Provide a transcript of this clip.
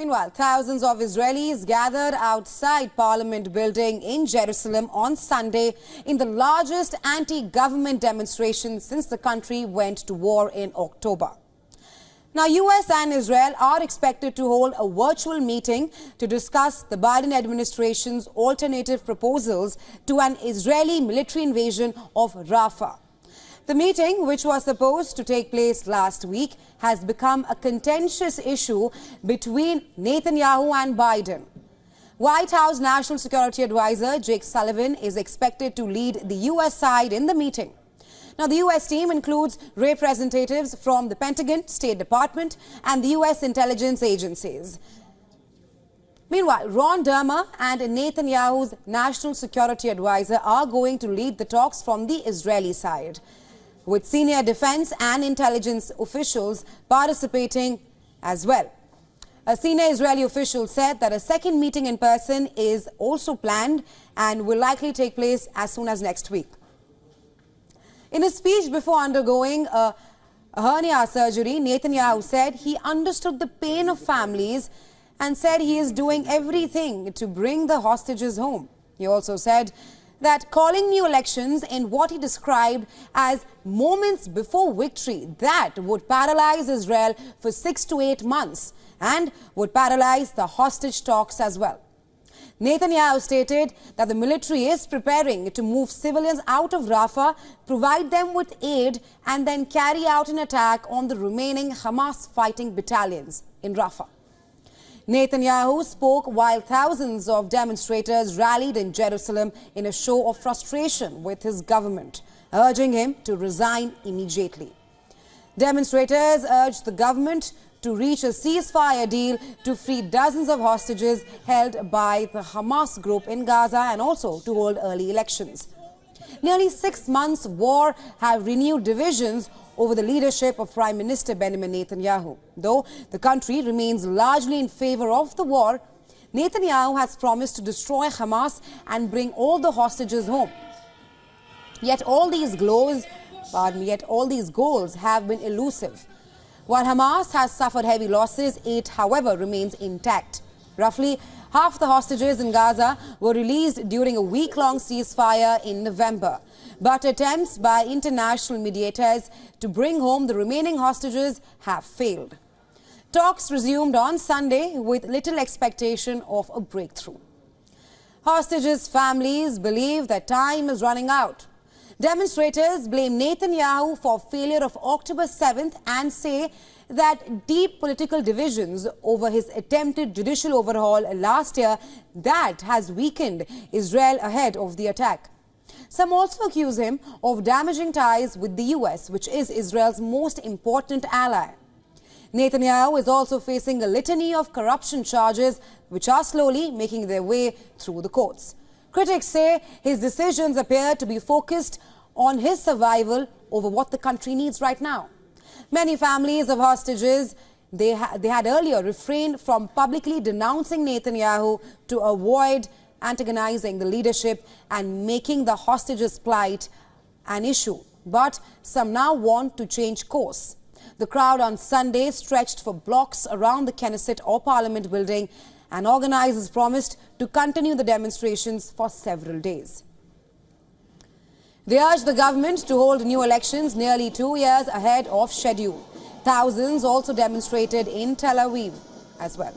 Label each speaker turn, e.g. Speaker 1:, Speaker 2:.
Speaker 1: Meanwhile, thousands of Israelis gathered outside Parliament building in Jerusalem on Sunday in the largest anti-government demonstration since the country went to war in October. Now, US and Israel are expected to hold a virtual meeting to discuss the Biden administration's alternative proposals to an Israeli military invasion of Rafah. The meeting, which was supposed to take place last week, has become a contentious issue between Netanyahu and Biden. White House National Security Advisor Jake Sullivan is expected to lead the US side in the meeting. Now, the US team includes representatives from the Pentagon, State Department, and the US intelligence agencies. Meanwhile, Ron Dermer and Netanyahu's National Security Advisor are going to lead the talks from the Israeli side, with senior defense and intelligence officials participating as well. A senior Israeli official said that a second meeting in person is also planned and will likely take place as soon as next week. In a speech before undergoing a hernia surgery, Netanyahu said he understood the pain of families and said he is doing everything to bring the hostages home. He also said that calling new elections in what he described as moments before victory that would paralyze Israel for 6 to 8 months and would paralyze the hostage talks as well. Netanyahu stated that the military is preparing to move civilians out of Rafah, provide them with aid, and then carry out an attack on the remaining Hamas fighting battalions in Rafah. Netanyahu spoke while thousands of demonstrators rallied in Jerusalem in a show of frustration with his government, urging him to resign immediately. Demonstrators urged the government to reach a ceasefire deal to free dozens of hostages held by the Hamas group in Gaza and also to hold early elections. Nearly 6 months' war have renewed divisions over the leadership of Prime Minister Benjamin Netanyahu. Though the country remains largely in favor of the war, Netanyahu has promised to destroy Hamas and bring all the hostages home. Yet all these goals have been elusive. While Hamas has suffered heavy losses, it, however, remains intact. Roughly half the hostages in Gaza were released during a week-long ceasefire in November. But attempts by international mediators to bring home the remaining hostages have failed. Talks resumed on Sunday with little expectation of a breakthrough. Hostages' families believe that time is running out. Demonstrators blame Netanyahu for failure of October 7th and say that deep political divisions over his attempted judicial overhaul last year that has weakened Israel ahead of the attack. Some also accuse him of damaging ties with the US, which is Israel's most important ally. Netanyahu is also facing a litany of corruption charges which are slowly making their way through the courts. Critics say his decisions appear to be focused on his survival over what the country needs right now. Many families of hostages, they had earlier refrained from publicly denouncing Netanyahu to avoid antagonizing the leadership and making the hostages' plight an issue. But some now want to change course. The crowd on Sunday stretched for blocks around the Knesset or Parliament building, and organizers promised to continue the demonstrations for several days. They urged the government to hold new elections nearly 2 years ahead of schedule. Thousands also demonstrated in Tel Aviv as well.